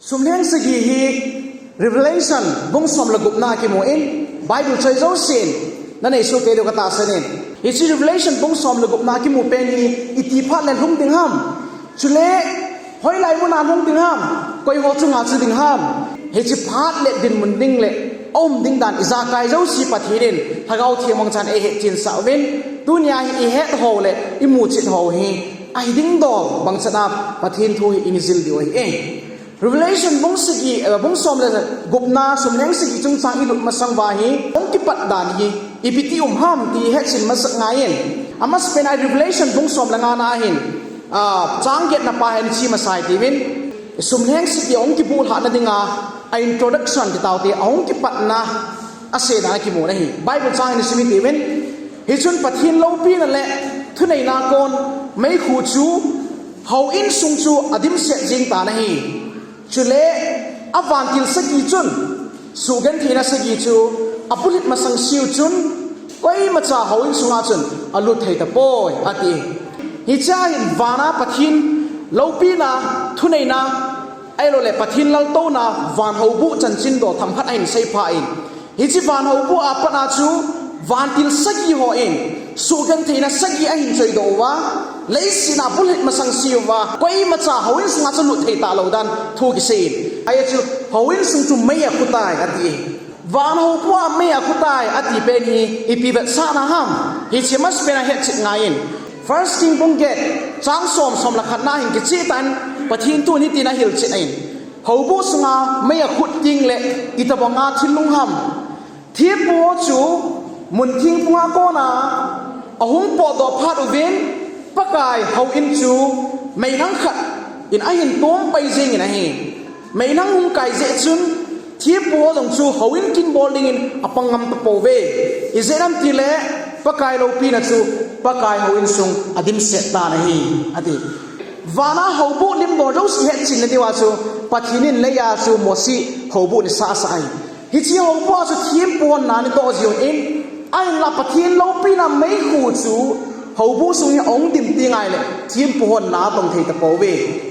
สุมเฮงสกีฮี revelation บุ้งสมละกุบนาคิโมอิน Bible ใช้เจ้าสินนั่นเองสุเกเดกตาเสนินอิจิ revelation บุ้งสมละกุบนาคิโมเป็นฮีอิติพัดเล่นหุ่งติงห้ามชุเล่หอยไหลมุนานหุ่งติงห้ามก้อยหัวจุงอาจุดิงห้ามเฮจิพัดเล่ดินมุนดิงเล่อมดิงดันอิซากายเจ้าสีปฏิรินถ้าเอาเทียมองจันเอเหจินสาวเวนตุนยาฮีเฮตโฮเล่อิมูจิตโฮฮีไอดิงดอกบางสนาปฏิรินทูฮีอินิซิลดิโอฮีRevelation บุ้งสกีบุ้งสมเลยกุบนาสมเลี้ยงสกีจงสังอิลุมาสังวาฮีองที่ปัดดานฮีอีพิธีห้ามที่เฮชินมาสักไงเองอามาสเป็นไอ Revelation บุ้งสมละงานาหินจางเกตนาปาเห็นชีมาใส่ทีวินสมเลี้ยงสกีองที่พูดหานาดิงาไอ introduction ที่เต่าที่องที่ปัดนาอาเซนาคิโมนะฮี Bible จางในสมิติวินฮิจุนปัดหินโลปีนั่นแหละทุนในนาโกนไม่ขู่จูเขาอินซุงจูอดิมเสจิงตานะฮีชุเล่อวันทิลสกีจุนสุกันทีน่ะสกีจูอปุริตมาสังชิวจุนก็อีมาจ่าเขาอินสุงาจุนอลุดเฮตะโปยอติฮิจ้าหินวานาปะทินเลาปีนาทุนในนาไอโลเลปะทินลัลโตนาวานหูบุจันจินโดทำพัดไอน์ใส่พาอินฮิจิวานหูบุอาปนาจูวานทิลสกีหัวอินสุกันทีน่ะสกีไอน์ใจโดวะเลยสินาบุลหิตมาสังสิวะก็อีมาจ่าเขาอินสุงาจุนลุดเฮตาเหล่าดันทุกสิ่งไอ้จู่เขาอินสุงจุไม่อยากคุตายอดีวานหูบัวไม่อยากคุตายอดีเป็นฮีอีพีเบสานาฮัมฮิชิมัสเป็นเหตุจิตไงอิน first king บุงเกตจางสมละขันนาหินกิจิตันปะทินตัวนี้ตีน่าหิลจิตอินเขาบุษงาไม่อยากคุดจริงเลยอิตาบังอาทิลุงฮัมที่ปัวจู่มุนทิ้งปัวก้นาอาหุงปอดอพาดอุเวนปะกายเขาอินจูไม่นั่งขัดอินไอหินตัวไปจริงนะฮีไม่นั่งหุงไก่เจจุนที่ปัวหลงจูเขาอินกินบอลลิงอินอปังงำตะโปเวอิเซนัมทีเล่ปะกายเราปีนัจูปะกายเขาอินซุงอดิมเสตานะฮีอดีวานาเขาบุลิมโดนเราเสียจินนะที่ว่าจูปัจจุบันเลยาจูโมซีเขาบุนิสาสายฮิจิเขาบุจูที่ปัวนานิโตจิวอินไอลาปัจจุบันเราปีน่ะไม่ขู่จูเขาบุษงองดิมตีไงเลยทีมปูนนาตรงเทตะโปเว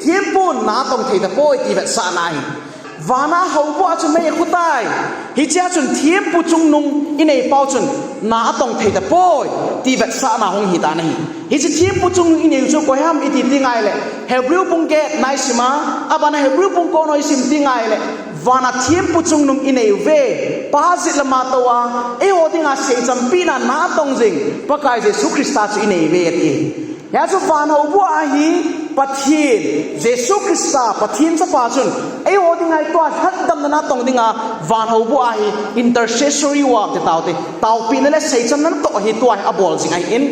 ทีมปูนนาตรงเทตะโปตีแบบสานาย วานาเขาบุอาจจะไม่คุตายฮิจาจนเทียบปุจุงนุงอินเอเป้าจนนาตรงเทตะโปยตีแบบสานาหงหิตานี่ฮิจเทียบปุจุงอินเอจุกอยห้ามอิติติงไงเลยเฮบริวปุงเกตนายสิมาอาบานาเฮบริวปุงโกนอยสิมติงไงเลย วานาเทียบปุจุงนุงอินเอเวป้าจิละมาตัวเอโอติงาเสจำปีนานาตรงจริงปะกายเจสุคริสต์อินเอเวตียาจุวานาอุบัวฮีปัทธินเยซูคริสต์ปัทธินสปาจุนไอ้โอดิงไงตัวฮัดดำนาตรงดิงาวานหูบัวฮี intercessory work ที่เต่าปีนั่นแหละเสียจำนั้นตัวฮีตัวอบอลจริงไอ้อิน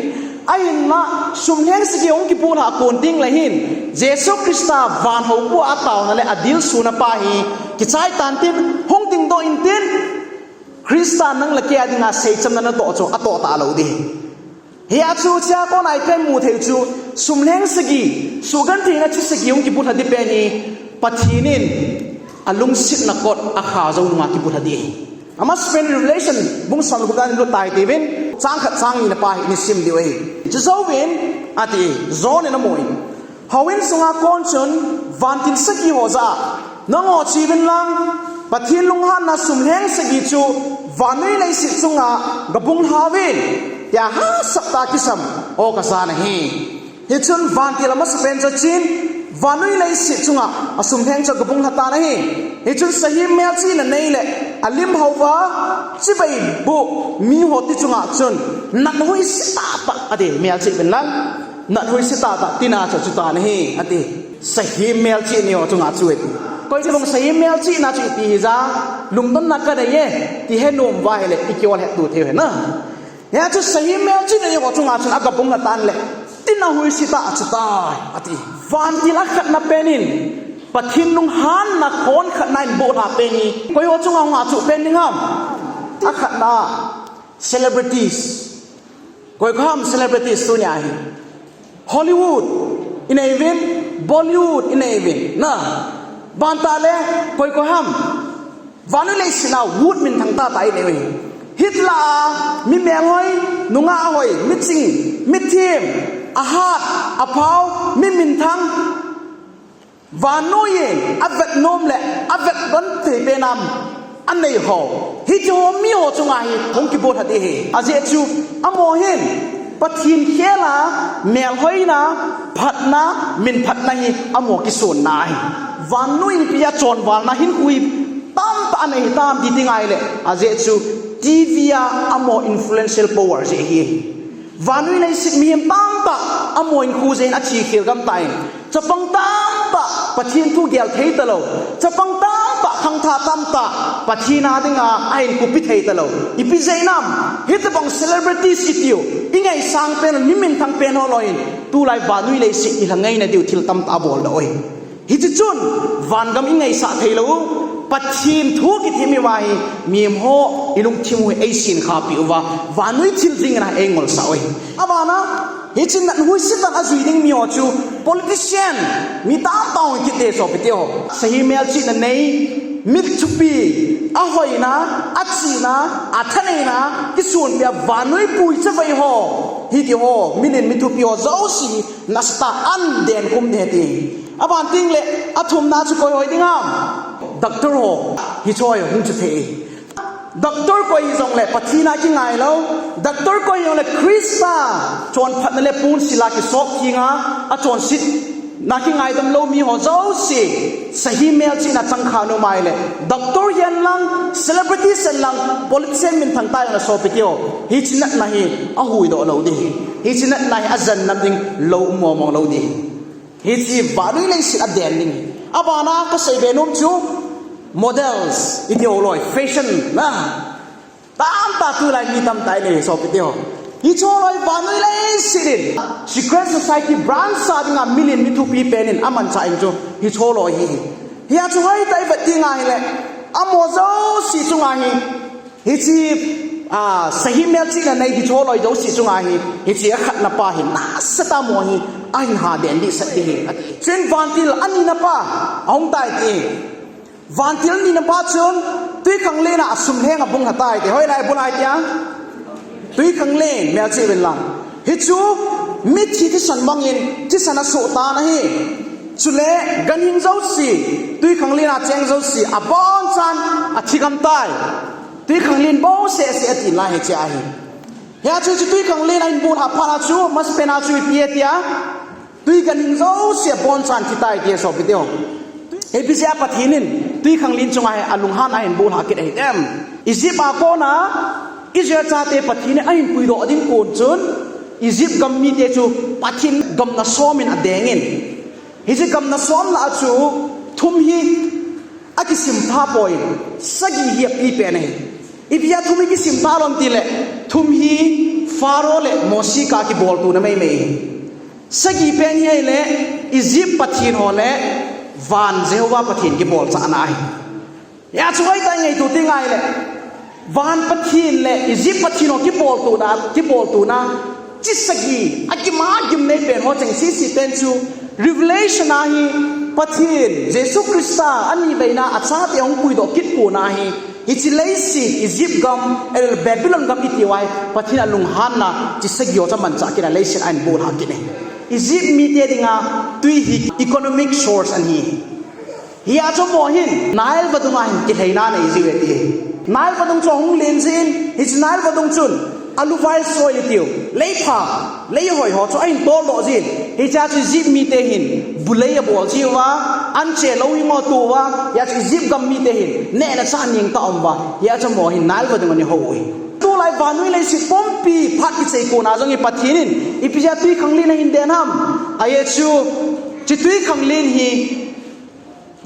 ไอ้น่ะสุมเลี้ยงสกิองกิปูนหาคนดิ้งเลยหินเยซูคริสต์วานหูบัวเต่านั่นแหละอดิลสุนปาฮีกิจายตันตินห้องดิ้งโดอินตินคริสต์นั่งละเกียดิงาเสียจำนั้นตัวจงตัวตาเราดีเฮียชูเจ้าก็นายเป็นมูเทจูสุมเลี้ยงสกีสุกันทีนะชุดสกีองกิบุตรดิเปนีปัทธินินอลุงสิทนักกดอาขาจะอุ้งมากิบุตรดีอามาสเป็น relation บุ้งสอนลูกกันรู้ตายตีวินจางขัดจางอินไปนิสิมดีเว้ยจะเจ้าวินอาทิโซนนโมยฮาวินสงาคอนชนวันทินสกีหัวจ้าน้องอชีวินลังปัทธินลุงฮันนะสุมเลี้ยงสกีจูวันนี้เลยสิจุงะกบุงฮาวินยาฮาสัปดาห์ที่สามโอกาสานฮีฮิจุนวันที่ละมัสเป็นจะจีนวันนี้เลยสิจุงะอสุมเทงจะกบุงฮัตตานะฮีฮิจุนสหิมเมียจีนนี่แหละอลิมฮาวาจิบายบุมีหัวที่จุงะจุนนัดหุยสิตาตะอดีเมียจีเป็นลังนัดหุยสิตาตะตินาจะจุตานะฮีอดีสหิมเมียจีนี่ว่าจุงะจุดก็จะลงสหิมเมียจีน่าจุดที่จ้าลุงต้นนักกันได้ยังที่ให้นุ่มว่าเลยอีกวันให้ดูเท่านั้นยาจะสหิมเมลจีนยังว่าจุงอาชนะกับบุงตันเลยตินาหุยสิตาจุดตายอติวันที่ลักขัดนับเป็นนินปัทินลุงฮันนักโอนขัดนายโบนาเป็นนี่ก็ยังว่าจุงอาหาจุเป็นนี่ครับอาขัดนา celebrities ก็ยังห้าม celebrities ตัวใหญ่ Hollywood อินเอวิน Bollywood อินเอวินนะบานตาเล่ก็ยังห้ามวันนี้เลยสินะวูดมินทั้งตาตายเลยฮิตลามิเมียงหอยนุงอาหอยมิจิงมิทีมอาหารอาพาวมิมินทังวานโนเยอเวทนมเละ thầy pe nam anh này họ hi cho mi họ chung ai không kịp bột hạt đi à dễ chú amo hen bắt thiên khé là mèo hơi na phật na mình phật này amo cái sồn này và nuôi bia tròn và na hin hui tam ta này tam đi tiếng ai lệ à dễ chú TV amo influential power dễ hi và nuôi này xịt miếng tam ta amo in khu dễ anh chỉ khiêu gam tayจะปังตามปะปะทีนทุกอย่างเทตลอดจะปังตามปะขังท่าตามตาปะทีนาดิงาไอ้กุปิเทตลอดอีพิเจนัมฮิตบังเซเลบริตี้สิทิวอิงไงสังเป็นนิมินทั้งเป็นอลอยตูไลวานุยเลยสิอีหลังไงนะเดียวทิลตามตาบอลเลยฮิตจุนวันกำอิงไงสะเทโลปัจฉิมทุกิที่มีไว้มีมโหอิลุงทิมวยไอซินขาปิววานุยทิลริงนะเองอลสาวอาบานะฮิจินนันหุยสิตันอาจุยดิ้งมีอจู politician มีตามตองกิเตสอบไปเดียวสหิเมลจินันนี้มิดชุปีอาหอยนะอัจฉีนะอัฐเนนะกิส่วนเบียวานุยปุยจะไปหอฮิติหอมิลินมิทุปีหอเจ้าสีนัสตาอันเดนคุมเดตีอาบานติงเละอาทุมนาจุกอยหอยดิ้งามดักเตอร์หอฮิชอยหุ่นจะเทดักเตอร์ก็ยังส่งเล่ปัจจินาที่ไงแล้วดักเตอร์ก็ยังเล่คริสตาจวนพัดนั่นเล่ปูนศิลาคิศอกที่งาอาจวนสินักที่ไงดำโลมีหัวเจ้าสิสหิเมลจีน่าจังขานุไม่เล่ดักเตอร์ยันลังเซเลบริตี้เซนลัง politician มินทางใต้เราสอบไปเที่ยวฮิจินัทนาฮีอาหุยโดเราดีฮิจินัทนาฮีอาจันนั่นดิ่งโลมัวมองเราดีฮิจิบารุยเลยสิอาเดนดิ่งอาบานาก็ใส่เบนุมจู models อีเดียวลอย fashion นะตามตาตัวอะไรมีตามใจเลยสอบไปเดียวฮิโชลอยบานุเลยสิริน secret society brand สาดิงามิลินมิทุปีเป็นอามันใจจูฮิโชลอยฮิอาช่วยได้บัดดิ้งไงเลยอาโมโซสิจุงไงฮิจิสหิเมลจิกันในฮิโชลอยโจสิจุงไงฮิจิขัดนับปะหินาสตามวยอันหาเดนดิสติหิเช่นวันที่อันนี้นับปะองตายที่วันที่นี่นับชนตุยขังเล่นสุ่มแห้งกับบุงหัดตายแต่เฮ้ยนายบุญไอเดียตุยขังเล่นแมวจีเป็นหลังฮิจูมิตรที่สันบังอินที่สันสุตานะฮีสุเล่กันหินเจ้าสีตุยขังเล่นเจงเจ้าสีอาบอนจันอาทิกำตายตุยขังเล่นบ่เสียตินลายเจ้าฮีเฮียจูตุยขังเล่นไอ้บุญหับพาราจูมัสเป็นอาจูเปียเตียตุยกันหินเจ้าสีบอนจันที่ตายเดียสอบไปเดียวเอพิเซียปะทีนินตุยขังลินจงไออลุงฮานไอบุญหากิดไอเต็มอิจิปต์อาโกนะอิสราเอลชาติปะทีนินไอปุยโดอดินโกนจนอิจิปต์กัมมีเตจูปะทีนกัมนาซ้อมินอเดงินฮิจิกัมนาซ้อมละจูทุมฮีอากิสิมท่าปอยสกีเฮียปีเป็นไออิพิยาทุมิกิสิมท่าลมตีเล่ทุมฮีฟาโรเล่โมซิกากิบอลตูนไม่สกีเป็นเฮเล่อิจิปต์ปะทีนฮอเล่วันเจ้าว่าปะทินกิบอลจะอันไหนอยากช่วยได้ไงตัวที่ไงเลยวันปะทินเลยอิจิปต์ปะทินอกิบอลตัวนั้นจิตสกีอากิมากิมเนเป็นหัวใจสิเต็นจู revelation นะฮีปะทินเยซูคริสต์อันนี้เลยนะอาจารย์ที่องคุยดอกกิดปูนะฮีอิจิเลสิอิจิปต์กัมเบบิลอนกัมอิติไว้ปะทินอลุงฮันนะจิตสกีจะมันจะกินอะไรสิอันบูรหากินเองอิจิปต์มีเดียงาตุยฮิ economic source อันนี้ฮิอาจจะมองเห็นนายวัดงานกิเลนาในอิจิปต์นายวัดงจงเลนซินฮิจนายวัดงจุนอลูไฟสอยลิติวเลี้ยผาเลี้ยหอยหอจะไอ้โตโลจินฮิจาจิจิปต์มีเดียหินบุเลียบอจิวะอันเจลวิมอตัววะยาจิจิปต์กัมมีเดียหินเนน่ะสานยิงตอมวะฮิอาจจะมองเห็นนายวัดงานนี่หอยตัวไลบานุยเลยสิปอมปีพัดกิเซโกนาจงอีปัทหินินอีพิจารตุยขังลินหินเดนฮัมอายชูจิตุยขังลินฮี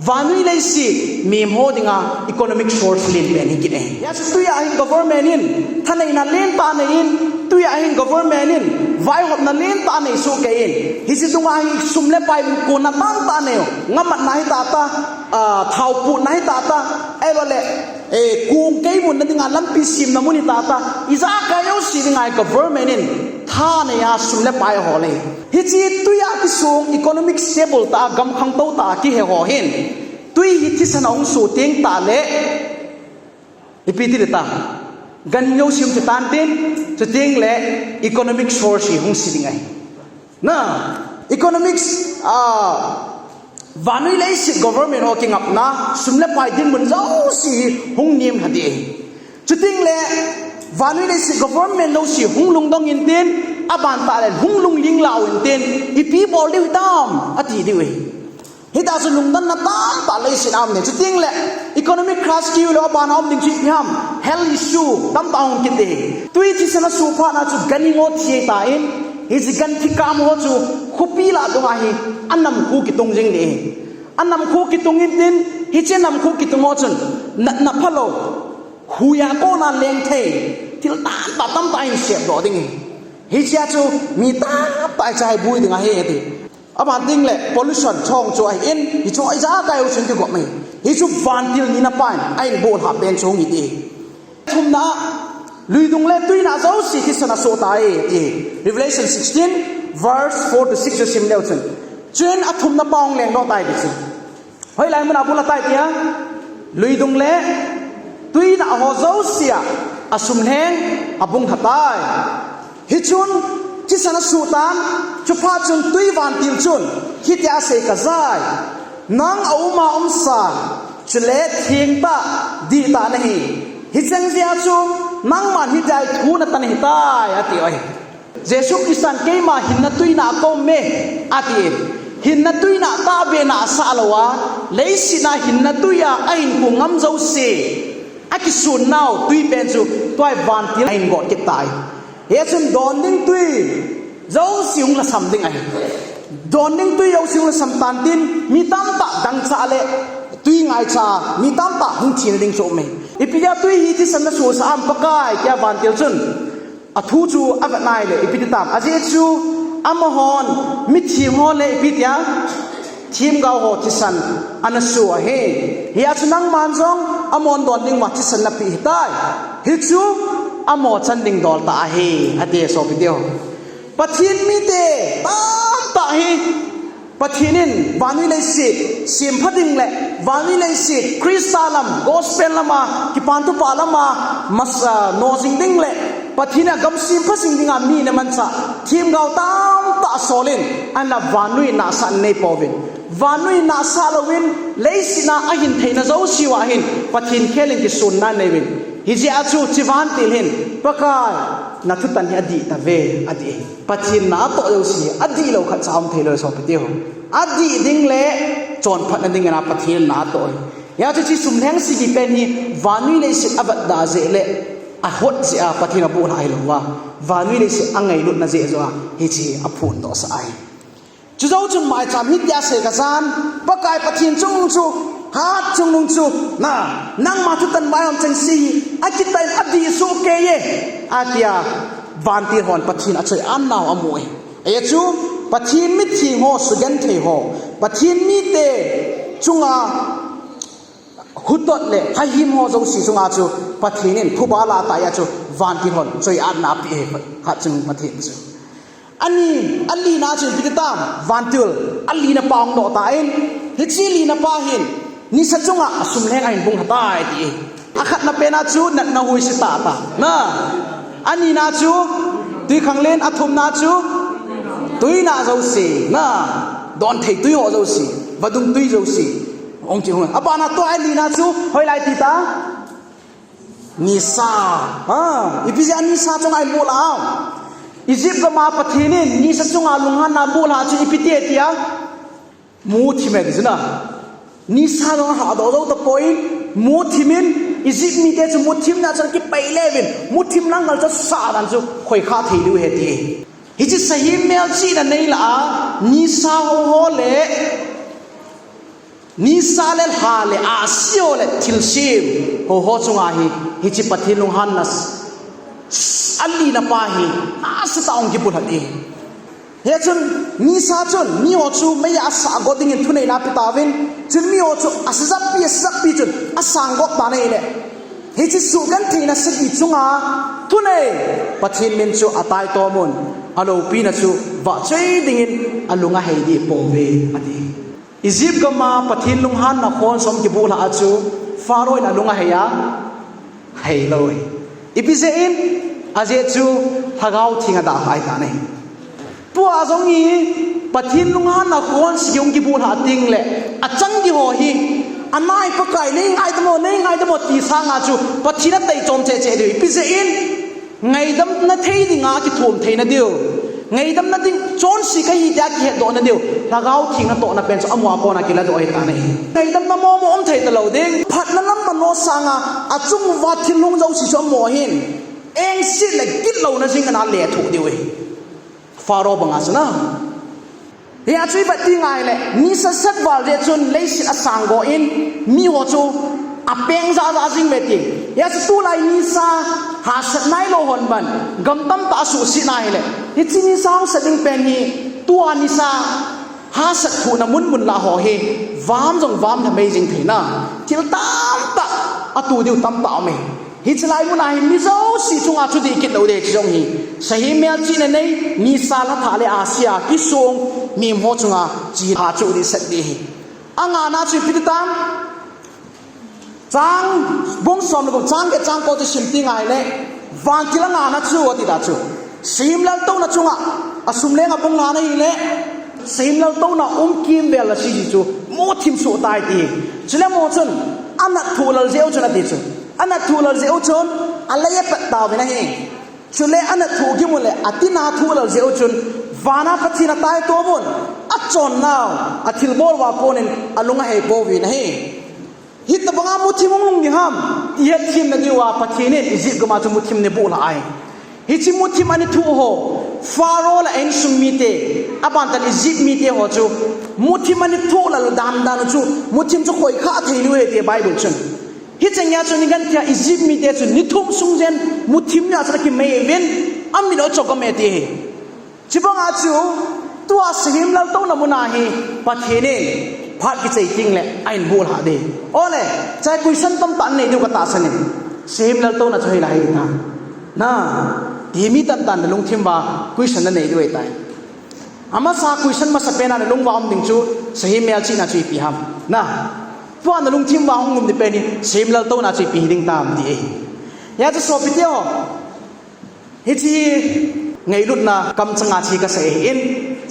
วานุยเลยสิมีมโหดิงา economic source ลินเป็นหิกินเองยาสุตุยอาหิน government นินท่านในนั้นเล่นตาในอินตุยอาหิน government นินไว้หดนั้นเล่นตาในสุกเองฮิสิตุงอาหินสุมเลไปกูนัดตั้งตาเนวงับมันนายตาตาเท้าปูนายตาตาเอวเล่กูเกย์มุนนั่นงานลำปีซิมน้ำมุนิตาตาอิจาคายสิงาน government นินท่าเนี่ยสุมเลไปหอเลยฮิจิตุยอาคิสูง economic stable ตากำขังโตตาที่เหอเห็นตุยฮิติสนองสู่เตียงตาเละอีพีที่เดตากันโยชิมจะตันเต็นจะเตียงเละ economic source หงสิงไงนะ economics vanui lấy sự government họ kinh ngập na sum le pai din mun zau si hung nim hadi chu ting le vanui lấy sự government lo si hung lung dong in tin aban ta le hung lung ling lao in tin ipi bol liu dam ati diwi hita su lung dan na tam ta le sin am ne chu ting le economic crash ki lo ban om ding chi ham health issue tam taung kin de tui chi sana su pha na chu gani ngo thi ta in his gan thi kam ho chu khupi la do hi annam khu ki tung jing de annam khu ki tung in tin hi chen nam khu ki tung ho chun na phalo huya ko na leng the til ta ta tam ta in sep do ding hi cha chu mi ta pa chai bui ding a he ti aban ding le pollution chong chu ai in hi chu ai za kai u chen ki go mai hi chu van til ni na pan ai bol ha ben chong i ti thum na lui dung le tui na zo si ki sana so ta e Revelation 16 verse 4 to 6 sim leo chen chen athum na paung leng no tai bi chen hoi lai mana bula tai tia lui dung le tui na ho zo sia asum leng abung hatai hi chun chi sana su tan chu pha chun tui van til chun hi tia se ka zai nang au ma sa chule thieng ta di ta nahi hi chang zia chu nang man hi dai thu na tan hi tai ati oi jesu kristan ke ma hin na tui na ko me ati hin na tui na ta be na sa lawa leisi na hin na tuya ain ku ngam zo se aki sun now tui pen chu toy van til ain got ki tai he chun don ding tui zo siung la sam ding ai don ding tui yo siung la sam tan tin mi tam ta dang cha le tui ngai cha mi tam ta hung chin ding so me ipia tui hi ti san na su sa am pakai kya van til chun athu chu avat nai le ipiti tam aje chu amahon mi thim ho le ipitia thim gao ho ti san anasu a he ya chu nang man jong amon don ding ma ti san na pi tai hi chu amo chan ding dol ta he ate so video pathin mi te tam ta he pathinin vanui le sit sim phading le vanui le sit kristalam gospel lama ki pantu palama masa no jing ding le pathina gam sim phasing dinga mi na mancha thim gau tam ta solin an la vanui na san nei povin vanui na salowin leisina ahin theina zo siwa hin pathin khelin ki sun na nevin hiji achu chiwan til hin pakai na thu tan hi adi ta ve adi pathin na to yo si adi lo kha cham thelo so pete ho adi ding le chon phat na ding na pathin na to ya chu chi sum leng si ki pen hi vanui le si abat da je le a hot si a pathina bu lai lo wa vanui le si angai lut na je zo a hi chi a phun to sa ai chu zo chu mai cham hi ya se ka san pakai pathin chung chu hat chung nung chu na nang ma thu tan mai om chang si a ki tai adi so ke ye atia van ti hon pathin a choi an naw amoi e chu pathin mi thi ho su gan the ho pathin mi te chunga hutot le ha him ho zo si chunga chu pathinin thuba la ta ya chu van ti hon choi an na pi ha chung pathin chu ani ali na chu bitam vantul ali na paung no ta in hi chi li na pa hin ni sa chunga asum leng ain bung hatai ti akhat na pena chu nat na hui si ta ta na ani na chu tui khang len athum na chu tui na zo si na don thei tui ho zo si vadung tui zo si ong chi hung apana to ai li na chu hoi lai ti ta ni sa ipija ni sa chunga ai bola Egypt ka ma pathinin ni sa chunga lunghan na bola chu ipite tia mu thime gizna ni sa no ha do do to point mu thimin Egypt mi te chu mu thim na chan ki pailevin mu thim nang ngal cha sa dan chu khoi kha thei lu he ti hi chi sahi mel chi na nei la ni sa ho le ni sa le ha le a sio le thil sim ho chunga hi chi pathin lung han nas ali na pa hi asa taong ki bul hati he chun ni sa chun ni o chu me ya sa go ding in thunei na pitawin chun mi o chu asap pi chun asang gok ta nei le he chi su gan theina saki chunga thunei pathin min chu atai to mun alo pi na chu wa chei ding in alunga hei di pove ati Egypt ka ma pathin lung han na khon som ki bul ha chu faroi na lunga heya hei loi ipise in aje chu thagau thinga da hai ta nei pu a zong yi ปะทินลุงฮันนะควรสิยงกิบูหาติงแหละอาจังกิโหฮีอันนายก็ไก่นี่ไงตะโมนี่ไงตะโมตีสางอาจูปะทินนั่นเตยจอมเจเจเดียวพิเศษอินไงดำนั่นเทียดิงากิถ่วมเทียนเดียวไงดำนั่นดิ้งจอนสิกายากเหตุโดนเดียวถ้าเขาทิ้งนั่นโตนั่นเป็นสอมัวปอนักกีฬาโดยตานี่ไงดำนั่นมอมอมเทียตลอดดิ้งพัดนั่นมันโนสังอาจุงวัดทิ้งลุงเจ้าสิชมมอหินเองสิเลยกินเหล่านั้นสิกันนั่นเลี้ยถูกดีเว้ยฟาโรห์บังอาสนะเฮียช่วยบัดดิ้งไงเลยนี่สักวันเรียนจนเลยสิอาสังโกอินมีหัวจูอาเปงซาซิงเบติยาสตูไลนิสาหาสักนายโลหอนบันกำตั้มตาสุสินายเลยฮิจินิสาสักดิ้งเป็นฮีตัวนิสาหาสักผู้นมุนมุนลาหอเฮวามจงวามทำไมจริงเถนะที่เราตามตาอตูดิวตามตาเมฮิจไลมุนายมิโซสิจงอาชุดีกิดเราเดชจงฮีสหิเมียจีนในนิสาละทาเลอาเซียกิสงมีมโหจงอาจีหาจุดีสักดีอ่างานาจุพิตตามจางบงสอมลูกจางกับจางก็จะชิมติ้งไงเลยวันที่ละงานนัดชูวัดที่ดัดชูสิมแล้วต้องนัดชูอ่ะสุมเลี้ยงกับบงงานนี่เลยสิมแล้วต้องนัดกิมเบลละชิจิชูโมทิมสู้ตายดีฉะนั้นโมชนอันนัดทูลเจ้าชนนัดดีชูอันนัดทูลเจ้าชนอะไรยังปัดดาวไปนะเฮฉะนั้นอันนัดทูกิมุเลยอัตินาทูลเจ้าชนวานาพัฒนาตายตัวบุญอัจฉริยะอัติลบอลว่าโกนินอันลุงให้โบวินะเฮฮิตบังอามุทิมงลุงยิฮัมที่เหตุทีมนั่นดีว่าปะทีนี่อิจิตก็มาจมุทิมเนบุลาไอฮิจิมุทิมอันนี้ทูโฮฟาโรห์ละเอ็นซุมมิเตอบันตันอิจิตมิเตโฮจูมุทิมอันนี้ทูละดามดานจูมุทิมจะคอยข้าเทลุเอเตไบเบิลชุนฮิจังยาจุนิกันที่อิจิตมิเตจุนิทุมซุงเจนมุทิมยาสระกิเมเวนอามิโนจกเมเตจิบังอาจูตัวสหิมแล้วต้องนำมุนาฮีปะทีนี่พัดกิจจริงแหละไอ้บูลหาดีโอ้เลยใจกุยสันตั้มตันในดูกตาสนิมเสียมแล้วตัวน่ะช่วยไล่นะน่าที่มีตันตันลุงทิมว่ากุยสันนั่นในด้วยตายอามาสากุยสันมาสเปนันลุงว่าอมดิงจูเสียมเมลชีน่าช่วยปีฮัมนะพวกนั้นลุงทิมว่าองุ่มดิเป็นนี่เสียมแล้วตัวน่าช่วยปีดิ่งตามดีอยากจะสอบไปเที่ยวฮิจีไงรุ่นน่ะกำจังอาชีกเสียอิน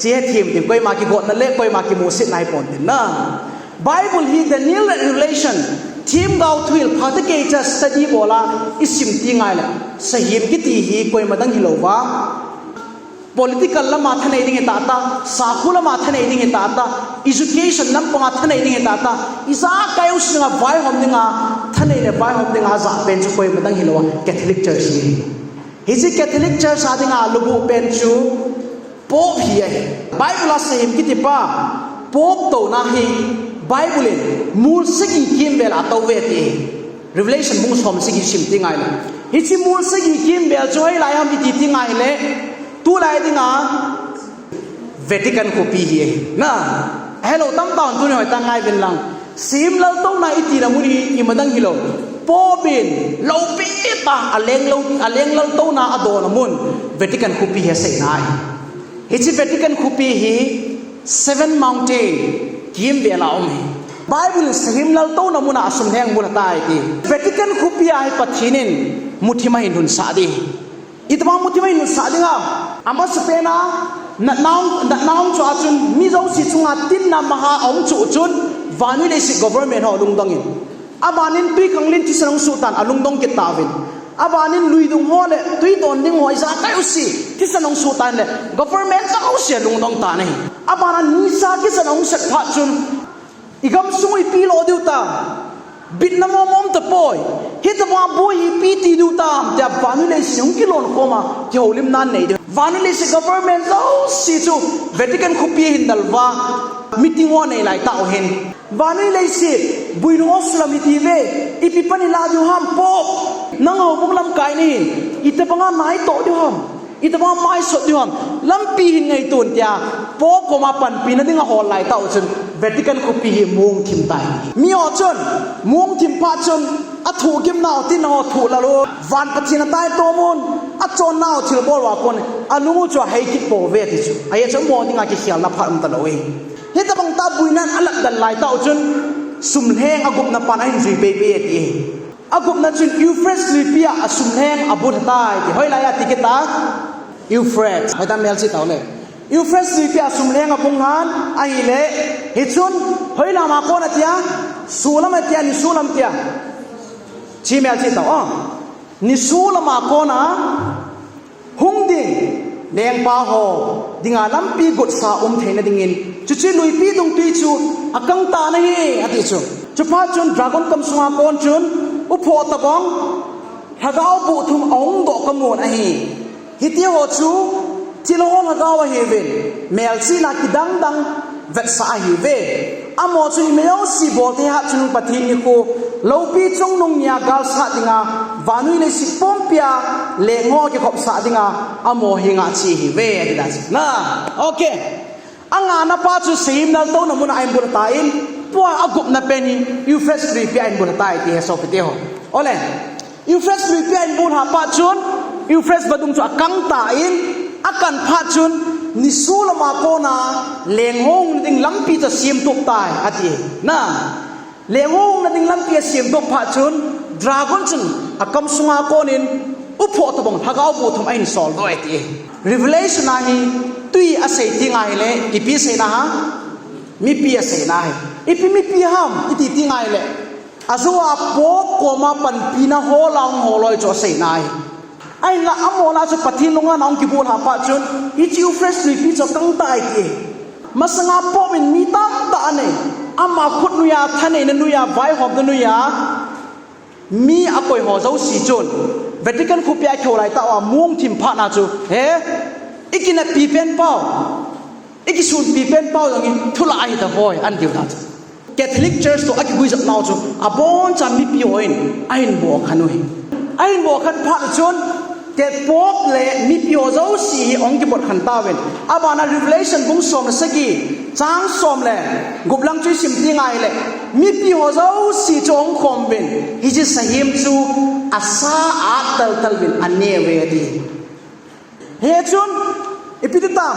เจ้าทีมที่ก้อยมากี่กอดนั่นเล็กก้อยมากี่มูสินายปอนดินนะ Bible ฮีเดนิล relation ทีมเราทวิลพาตเกจสตัดีโบลาอิสิมตีไงล่ะสหิมกิตีฮีก้อยมาดังฮิโลวา political ละมาท่านเองเงตาตาสาขุละมาท่านเองเงตาตา education น้ำปงาท่านเองเงตาตาอิสาเกยุสงาไว้หอมดิงาท่านเองไว้หอมดิงาจะเป็นจุก้อยมาดังฮิโลวา Catholic Church ฮิจิ Catholic Church อาดิงาลูกเป็นจูป๊อบเฮียไบเบิลสหิมกิติป้าป๊อบโตนาฮีไบเบิลมูลสิกิคิมเบลอาตเวที Revelation มุ่งสมสิกิชิมติงไงเลยฮิจิมูลสิกิคิมเบลช่วยไล่hamติติงไงเลยตัวไล่ดิงา Vatican คูปีเฮียนะเฮลโลตั้งตอนตัวนี้หอยตั้งไงเป็นหลังสิมเราต้องนายตีนามุนีอิมาดังฮิโลป๊อบบินเราปีตาอเลงเราต้องนาอโดนามุน Vatican คูปีเฮียเสนายฮิจิ Vatican คูปีฮี Seven Mountain ทีมเบลาอมฮี Bible สหิมเราโตนามุนาสมแหงบุรตายตี Vatican คูปีไอปัจฉินินมุทิมาหินุนสาดีอิตมามุทิมาหินุนสาดีงามอามาสเปนานัดน้องจัวจุนมิโซสิจุงอาตินนามหาองจุจุนวานิเลสิ government หอลุงดงอินอาบานินตุยขังลินที่สนองสุตันอาลุงดงเกตาวินอาบานินลุยดุงหัวเลยตุยตอนดิ้งหัวอิสระไกอุสิที่สนองสุตันเลย government จะเอาเสียลุงดงตาเนี่ยอาบานินนิสาที่สนองเสร็จพัดจุนอีกำสุงอีปีโลดิวตาบิดน้ำมอมตะปอยเฮตว่าบอยอีปีตีดิวตาแต่วานิเลสิงกิโลนโคมาที่หัวลิมนันเนี่ยวานิเลสิ government จะเอาสิจู Vatican คุปีหินดัลว่ามิติงวันในหลายตาเห็นวานิเลสิบุยนอสลามิตีเวอีปีปันิลาดิวฮัมโปนังเอาพวกลำไก่นี่อีแต่ปังงานไหนโตดิวฮัมอีแต่ว่าไม่สดดิวฮัมลำปีหินไงตุนเดียโป๊ก็มาปั่นปีนั่นดิ้งหอหลายตาจน Vatican คุปีหิมุงทิมไตมีอจนมุงทิมพาจนอัฐูกิมนาวตินหอถูละโลวันปัจจินตายตัวมุนอัจนนาวทิลบอลว่าคนอนุมูจัวให้คิดโปเวติจูไอ้เจ้าโมดิ้งอากิเขียนนับพันตะลอยเฮตบังตาบุยนั้นอัลดันหลายตาจนสุมแหงอากุบนับปานให้จุยเปเปตีอากุบนั้นจุนยูเฟรสลิปียสุมแหงอาบุตตายที่ห้อยลายติกิตายูเฟรสให้ตามเมลสิตาเลย Euphrates River asum lenga punghan ahile hichun hoina ma ko na tia sulam tia ni sulam tia chimel chi to ni sulama ko na hungding leng pa ho dinga lampi gut sa theina dingin chuchi lui pi dong tui chu akang ta na hi ati chu pa chun dragon kam sunga kon chun upho ta bong hagao bu thum ong do kamon a hi hiti ho chu chilo hagao a heaven mel si na kidang dang vet sa hi ve amo chu meo si bol te ha chun pathin ni ko lopi chung nong nya gal sa dinga vanui le si pompia le ngo ke khop sa dinga amo hinga chi hi ve ati na okay anga na pa chu sim nal to na mun ai bur ta in pua agup na peni Euphrates River ai bur ta ti so pite ho ole Euphrates River ai bur ha pa chun Euphrates badung chu akang ta in akan pha chun ni sulama ko na lenghong ding lampi cha sim tok tai ati na lenghong na ding lampi sim tok pha chun dragon chun akam sunga konin upho to bong hagao bu thum ain sol do ati revelation na hi tui asai tingai le ipi se na ha mi pi asai na hi ipi mi pi ham iti tingai le azua po ko ma pan pi na ho lang ho loi cho sei na hi ai la amola chu pathin longa naung ki bul ha pa chun hi chiu fresh pi cho kang tai ki masanga po min mi tam ta ne ama khut nu ya thane na nu ya vai hom nu ya mi akoi ho zo si chun Vatican khupia kholai ta wa mung thim pha na chu he ikina pi pen pau ikisun pi pen pau dang thula ai ta boy an diu ta Catholic Church to aki guizap naw chu abon cha mi pi oin ain bo khanui ain bo khan pha chun ke pop le mi pi o zo si ong ki bot khan ta wen abana revelation bung som na sagi chang som le gublang chui sim ti ngai le mi pi ho zo si chong khom ben hi ji sahim chu asa at tal bin ane we di he chun ipitam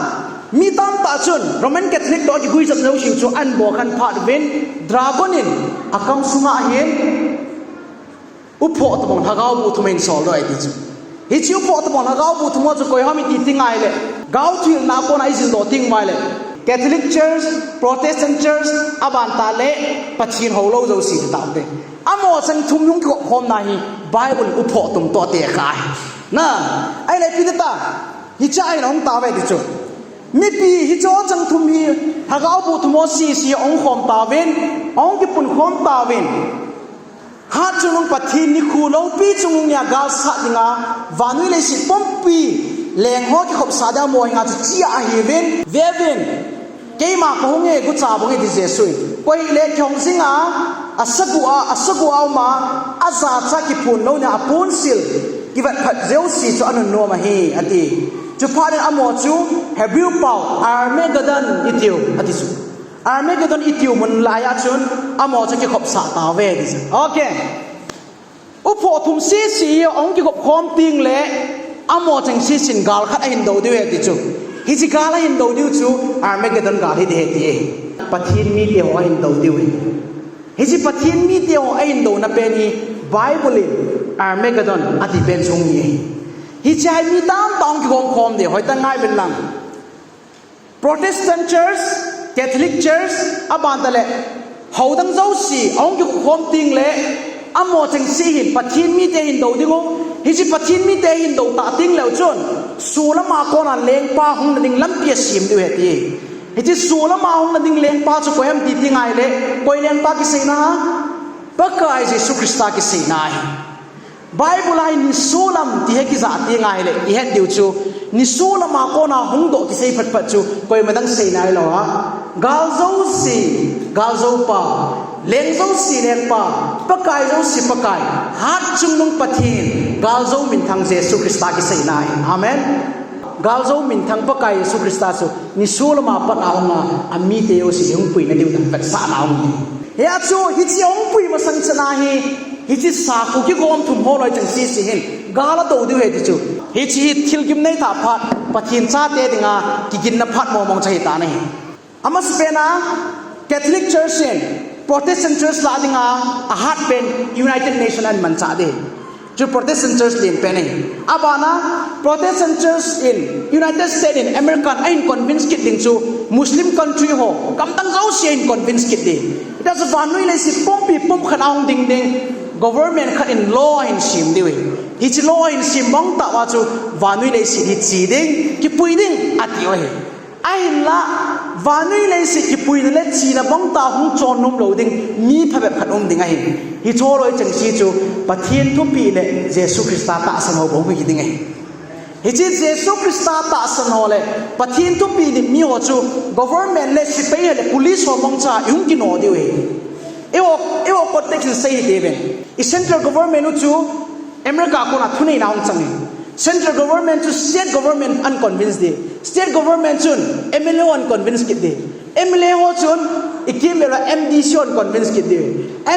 mi tam ta chun Roman Catholic do ki guizap no sing chu an bo khan pha ben dragonin akam sunga hen upho to bong thagao bu thumen sol do ai di chu hi chiu po to bong thagao bu thumo chu koi hami ti tingai le gao thil na ko na isin do ting mai le Catholic Church Protestant Church aban ta le pachin ho lo zo si ta de amo sang thum yung ko khom na hi Bible upho tum to te khai na ai le pi ta hi cha ai nong ta ve di chu mi pi hi cho chang thum hi hagao bu thumo si ong khom ta ven ong ki pun khom ta ven ha chung pathin ni khu lo pi chung nya gal sa dinga vanui le si pompi leng ho ki khop sa da mo nga chu chi a hi ven ve ven ke ma ko nge gu cha bo nge di jesui koi le kyong singa asagu au ma aza cha ki pun lo na apun sil ki vat phat zeu si chu anon no ma hi ati chu phaden amo chu Hebrew pau Armageddon itiu ati su Armageddon itiu mun laya chun amo cha ki khop sa ta ve di okay upho thum si ong ki khop khom ting le amo chang si sin gal khat a hin do de ti chu hi chi gal a hin do diu chu Armageddon gal hi de ti pathin mi te ho a hin do diu hi chi pathin mi te ho a hin do na pe ni Bible Armageddon ati ben chung ni hi chai mi tam tong ki khom de hoi ta ngai ben lang Protestant Church Catholic Church abantale hodang zo si ong ki khom ting le amo chang si hin pathin mi te hin do dingo hi chi pathin mi te hin do ta ting leo chon sulama ko na leng pa hung na ding lam pia sim du he ti hi chi sulama hung na ding leng pa chu ko hem ti tingai le koi leng pa ki sei na pakai Jesu Krista ki sei na Bible ai ni sulam ti he ki za ti ngai le i het diu chu ni sulama ko na hung do ki sei phat phat chu koi madang sei nai lo ha gal zo pa leng zo si leng pa pakai zo si pakai hat chung nung pathin gal zo min thang Jesu Krista ki sei nai amen gal zo min thang pakai Jesu Krista su ni sulama pa na nga ami te yo si hung pui na diu tan pat sa na ong ya chu hi chi ong pui ma sang chana hi hi chi sa ku ki gom thum ho loi chang si hin gala do diu he ti chu hi chi thil kim nei ta phat pathin cha te dinga ki gin na phat mo mong chai ta nei ama spena Catholic Church in Protestant Church la dinga a hat pen United Nation an man cha de chu Protestant church lin pe nei abana Protestant church in United States in America ain convince kit ding chu Muslim country ho kam tang zo si ain convince kit di ita sa vanui le si pompi pom khanaung ding ding government khat in law in sim diwi hi chi law in sim bang ta wa chu vanui le si hi chi ding ki pui ding ati wa he ai la vanui le si ki pui le chi na bang ta hung chon num lo ding mi pha be phat ding ai hi cho roi chang si chu pathian thu pi le Jesus Christ ta san ho bo ki ding ai hi chi Jesus Christ ta san ho le pathian thu pi ni mi ho chu government le si pe le police ho bang cha yung ki no di we ewo protection say deben I central government chu America ko na thunei na hong chang central government to state government unconvinced de state government chun MLA unconvinced kid de MLA ho chun ikimela MDC unconvinced kid de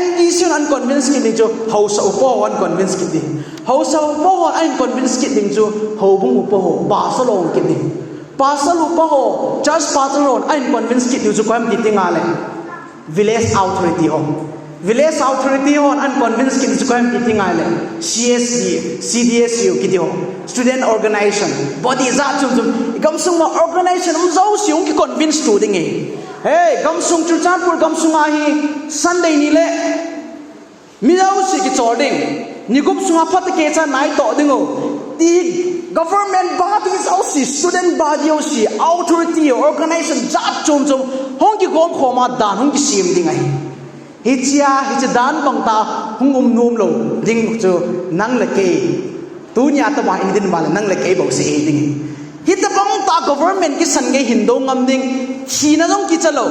MDC unconvinced kid de chu house upo unconvinced kid de house upo unconvinced kid de chu hobung upo ho ba salong kid de pa salu upo ho church patron unconvinced kid de chu kwam di tingale village authority ho village authority ho unconvinced kid chu kwam di tingale CSD CDSU kid ho student organization body za chum gamsung ma organization zo siung ki convince tu ding hey gamsung chu chanpur gamsung a hi Sunday ni le mi zo si ki chording ni gup sunga phat ke cha nai to ding o ti government body is also student body aussi authority organization za chum hong ki gom khoma dan hong ki sim ding ai hi dan bang ta hung num lo ding chu nang le ke tu nya ta wa in din bala nang le ke bo se ding hi ta bang ta government ki san ge hindo ngam ding chi na dong ki chalo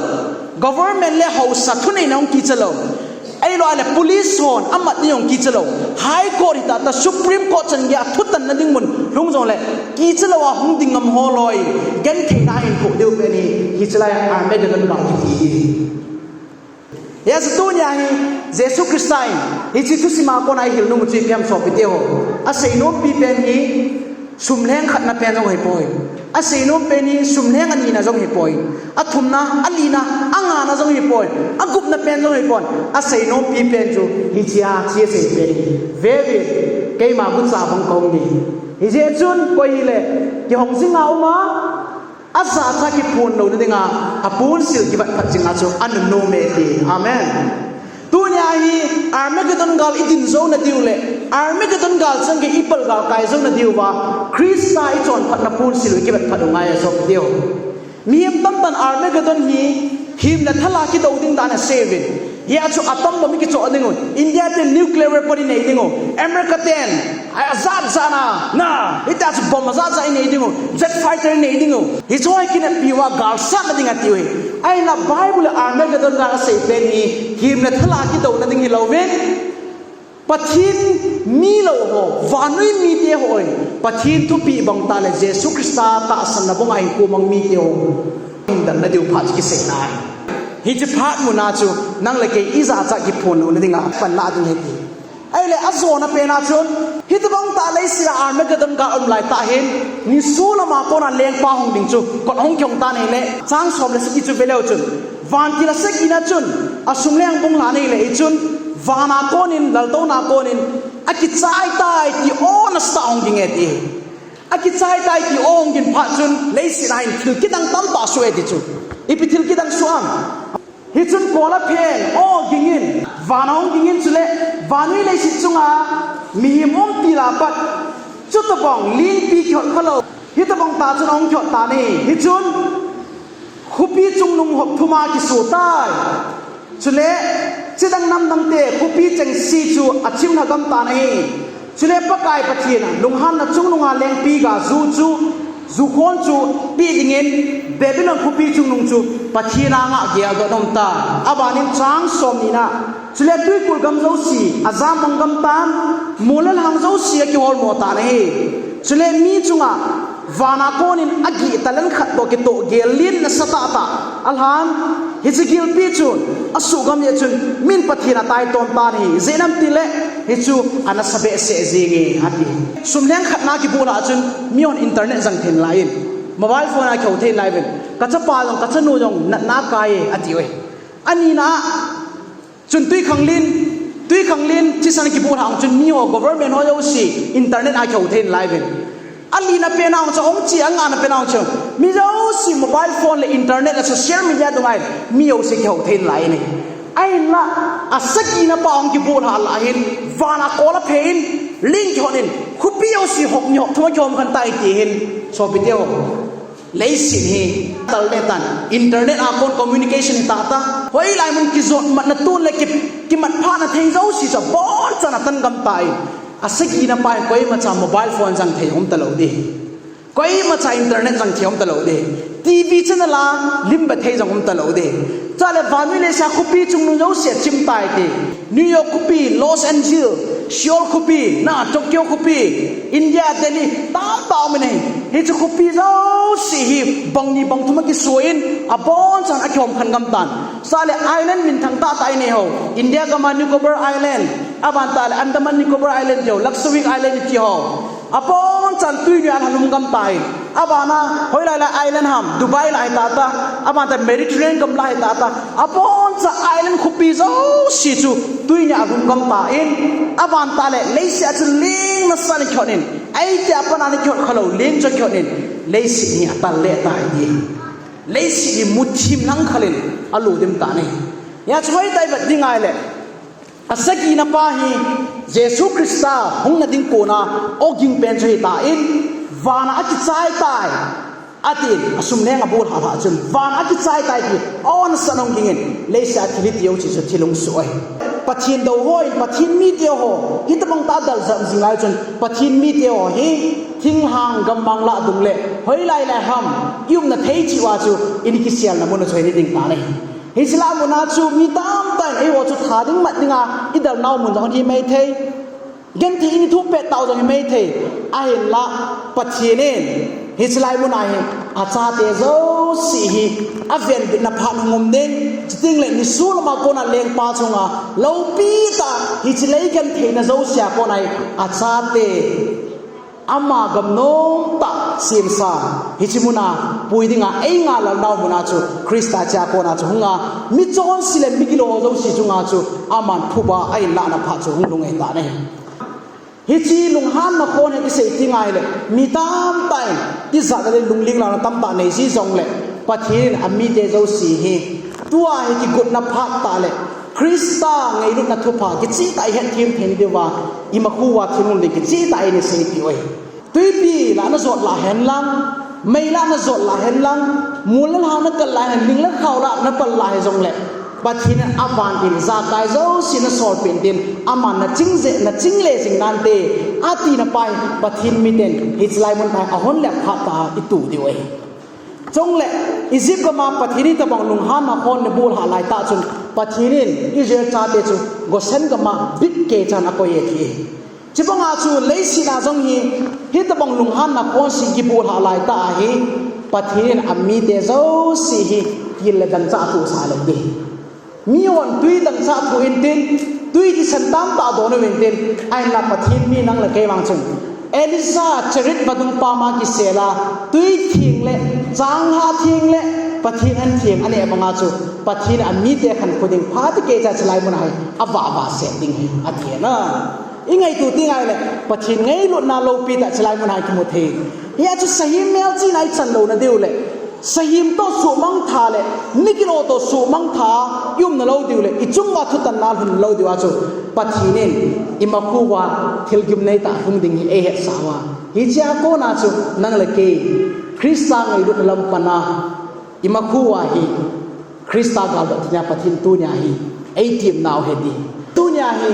government le house sa thu nei nong ki chalo ai lo ale police hon amat ni yong ki chalo high court ta supreme court chan ge thu tan na ding mun lung jong le ki chalo wa hung ding ngam ho loi gen the na in ko deu pe ni hi chala Armageddon ba ki yes tu nya hi Jesus Christ hi chi tu sima ko nai hil nu mu chi piam so pi te ho a sei no pi pen hi sum leng khat na pen jong hi poi a sei no pen hi sum leng ani na jong hi poi a thum na ali na anga na jong hi poi a gup na pen jong hi pon a sei no pi pen chu hi chia chia sei pe ve ve ke ma bu sa bang kong ni hi je chun ko hi le ki hong sing au ma asa cha ki phun lo ni nga apun sil ki bat phat jinga chu an no me ti amen tu nya hi Armageddon gal idin zo na diule Armageddon gal sang ki ipal gal kai zo na diwa Krista I chon phat na phun sil ki bat phat nga ya so dio mi tam tan Armageddon hi him na thala ki do ding da na seven ya chu atom bom ki cho ding India te nuclear weapon nei ding America ten azad zana na ita chu bom azad za nei ding jet fighter nei ding hi choi ki na piwa gal sa na ding atiwe ai na Bible Armageddon ga sei pe ni him na thala ki do na ding hi loven pathin mi lo ho vanui mi te hoi pathin tu pi bang ta le Jesus Christa ta san na bong ai ku mang mi te ho dan na diu phat ki sei nai hi chi phat mu na chu nang le ke iza cha ki phon no na dinga pan na ding he ti ai le azo na pe na chun hi ta bang ta le sira Armageddon ga om lai ta hen ni su na ma ko na leng pa hong ding chu ko hong kyong ta nei le chang som le si chu beleu chun van ki la se ki na chun asung leng bong la nei le chun vana konin lalto na konin aki chai tai ti on sta ong ding eti aki chai tai ti ong gin pha chun le si lain thil ki dang tam ta su eti chu ipi thil ki dang suam hi chun kola phen o gingin vana ong gingin chule vanui le si chunga mi mom ti la pat chu ta bong lin pi khot khalo hi ta bong ta chun ong khot ta ni hi chun khupi chung nung hop thuma ki su tai chule chidang nam dang te khupi chang si chu achim na gam ta nei chule pakai pathina lunghan na chung nunga leng pi ga zu khon chu pi dingin babylon khupi chung nung chu pathina nga gel do nom ta abanin chang som ni na chule tui kul gam zo si azam mong gam tan molal hang zo si ki hol mo ta nei chule mi chunga vana konin agi talan khat to ke to gelin na sata ta alhan hichigil pi chun asugam ye chun min pathina tai ton ta ni zenam tile hichu ana sabe se zingi hati sumleng khatna ki bula chun mion internet jang then lain mobile phone a khau the live ka cha pa long ka cha nu jong na kai ati oi ani na chun tui khanglin ตุยขังเลียนที่สันกิบูทางจนมีหัว government เขาเอาสิอินเทอร์เน็ตอาเขียวเทนไลฟ์อันนี้นับเป็นเอาจะองค์จีอังงานนับเป็นเอาเชิงมีเอาสิโมบายโฟนและอินเทอร์เน็ตและโซเชียลมีเดียตรงไหนมีเอาสิเขียวเทนไลฟ์นี่ไอ้ละอาศัยนับปองกิบูทางละหินวานาโกละเพนลิงก์คนนึงคุปปี้เอาสิหกหยกทั้งยอมกันตายกี่หินโซบิเดียวเลยสินี่ตลอดตันอินเทอร์เน็ตอาคอนคอมมิวนิเคชันตาตาเฮ้ยไลมันกิจมันนัดตุนเลยกิมันพานาเทงเจ้าสิจะบอลจะนัดตันกำตายอาศัยนับไปก็ยังมาจากโมบายโฟนจังเทียมตลอดดีก็ยังมาจากอินเทอร์เน็ตจังเทียมตลอดดีทีวีช่องละลิมเบเทียจังตลอดดีจะเลยวันนี้เลยชาคุปปี้จุงนู้นเสียจิมตายดีนิวยอร์กคุปปี้ลอสแอนเจลิสซิโอลคุปปี้น่าโตเกียวคุปปี้อินเดียเดลีตามมันเองเฮ้ยจะคุปปี้เราสิฮิบังนี่บังทุกเมื่อกี้สวยอินอ่ะบอลจังอ่ะยอมขันกำตันซาเลไอแลนด์มินทางตาตายเนี่ยเขาอินเดียก็มานิโคบาร์ไอแลนด์อ่ะบันตาเลอันดามันนิโคบาร์ไอแลนด์เดียวลักษวิกไอแลนด์ที่เขาอ่ะบอลจังตุยเนี่ยหันมุมกำตายอ่ะบานาเฮ้ยไอแลนด์ฮัมดูไบไลตาตาอ่ะบันตาเมดิเตอร์เรเนียนกำไลตาตาอ่ะบอลจังไอแลนด์คุปปี้เราสิจูตุยเนี่ยมุมกำตายอินอ่ะบันตาเลเลเซียจะเลี้ยงนัสสันขนินไอ้เจ้าปนันขยเขาเราเลี้ยงจะขนินเลสิเนี่ยตาเล่ตายดีเลสิมุทิมนังขลินอลูดิมตานี่ยาช่วยได้แบบยังไงเลยอาศัยนับไปเยซูคริสต์หงนัดดิ้งโกนาโอกิงเป็นใจตายอินวานาจิตใจตายอาทิตย์สมเด็จอบูฮาฮาจนวานาจิตใจตายที่อ่อนสนองกิงเลสิอาทิตย์เดียวจิตจะทิลงสวยปัจจินดาวหอยปัจจินมีเดียวหอฮิตบังตาดัลจังสิงไลจนปัจจินมีเดียวเฮทิ้งห่างกำบังละดุงเล่เฮ้ยไล่ไล่ห้ำยุ่งนัดเทจิวาจูอินกิเซียนละมุนช่วยนิดิ่งตาเลยฮิสลามุนาจูมีตามแต่ไอ้วัวจูท้าดิ้งมัดดิ้งอ่ะอิดาลนาวมุนจังที่ไม่เทเกนที่อินทุบเป็ดเต่าจังที่ไม่เทไอ้ละปัจจินเองฮิสลามุนาเฮอาจารย์เตโซสีฮีอาเวนบินพันงมเด้งจริงเลยนิสูลมาโกนาเลี้ยงปลาชงอ่ะเลวปีตาฮิสเลกันเทนโซเสียโกนายอาจารย์เตอามากับน้องตาเสียมสาฮิจิมุนาปุยดิ่งอ่ะเอ็งอ่ะเราดาวมุนาจูคริสต์าจากโกนาจูงอ่ะมิจอนสิเลมิกิโลโซสิจุงอ่ะจูอามันทุบะไอ้ลานาพัจูงลุงเอ็นตาเนี่ยฮิจิลุงฮันนักคนเห็นที่เสียที่ไงเลยมีตามตายที่สัตว์เลยลุงลิงเราตามตาในซีซองเลยปัจจุบันอามีเดโซสีเฮตัวเฮจิกุดนับพักตาเลยคริสต์ไงลุงนัททุพากิจิตายเห็นทีมเทนเดียวว่าอิมาคูว่าที่ลุงลิงกิจิตายในเสียที่ไว้ตุยปีลานจดละเห็นลังไม่ลานจดละเห็นลังมูลละหานักละเห็นลิงละเขาละนับละเฮซองเลยปัจจุบันอาวันดินจากไกโซสินสอดเป็นดินอามันนัดจิงเจนัดจิงเลสิงนันเตอาตีนับไปปัจจุบันมีเด่นฮิตไลมันไปอาหอนเล็บขาตาอิตูดีไว้จงเละอิจิปต์ก็มาปัจจุบันตะบังลุงฮันนักคนในบูรหาลายตาจนปัจจุบันอิสราเอลชาติจูก็เซนก็มาบิ๊กเกจันอโกเยกีจิบังอาจูเลสินาจงฮีฮิตะบังลุงฮันนักคนสิกิบูรหาลายตาฮีปัจจุบันอามีเดโซสิฮีกิเลดันจ่าตุสาลงดีมีวันตุยดังซาทุอินตินตุยที่สันตามตาโดนวินตินไอ้นับปะทินมีนังละเกวังชงเอลิซาจริตบัดุงปามากิเซลาตุยทิ้งเละจางหาทิ้งเละปะทินอันทิ้งอันนี้บังอาจูปะทินอันมีเดียขันคุดิงพาตเกจะสลายมันให้อวาเสดิงอันเดียนะยังไงตัวที่ไงเลยปะทินไงลุนาโลปีแต่สลายมันให้กิโมเทยาจุสหิมเมลจีนไอจันโลนะเดียวเลยสหิมโตสูมังทาเลยนิกิโลโตสูมังทายุ่มนเล่าดิวเลยอิจุงวัตถุตันนาหุ่นเล่าดิวอาจูปัจจินินอิมาคูวาทิลกิมเนตาหุ่นดิ่งเอเฮสาวาฮิจาโกนาจูนังเลเกคริสตาไงดุลำปนาอิมาคูวาฮีคริสตากาลตินาปัจจินตุญาฮีไอทีมนาวเฮดีตุญาฮี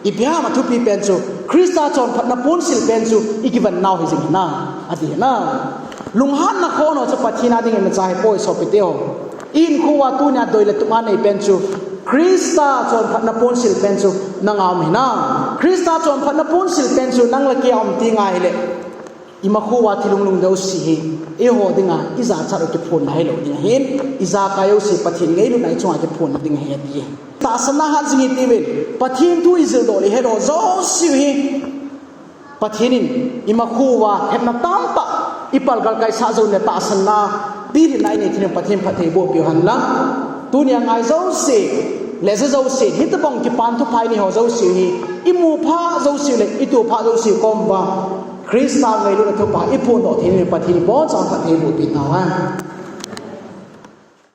อีพิฮามาทุปีเป็นจูคริสตาจอนพัดนปูนสิลเป็นจูอีกิบันนาวเฮจิงนาอดีนะลุงฮันนักคนจะปัจจินาดิ่งมันจะให้ป่วยสอบไปเดียวอินคูว่าตุญาโดยละตุมันในเป็นจูคริสตาจอนพัดนปูนสิลเป็นจูนังเอาไม่นาคริสตาจอนพัดนปูนสิลเป็นจูนังละเกี่ยวมตีง่ายเลยอิมาคูว่าที่ลุงเดาสิเฮเอโหดิ่งอ่ะอิจาชาร์กพูนให้เราดิ่งเห็นอิจาคายสิปัจจินไงลุงไหนจงอาจจะพูนดิ่งเฮดีตาสนาฮันสิงห์ทีวินปัจจินทุอิสราเอลเฮโรโซสิเฮปัจจินินอิมาคูว่าเห็นนัตามตาอีปัลกัลไกซาโซเนตาสนาปีรินไอเนทินปัจจินพัทเทโบปิวหันลังตุเนียงไอโซสิ le za zo se hit bong ki pan thu phai ni ho zo si hi i mu pha zo si le i tu pha zo si kom ba krista ngai lu na thu pa i phu no the ni pa thi bo chang kha the bu pi na wa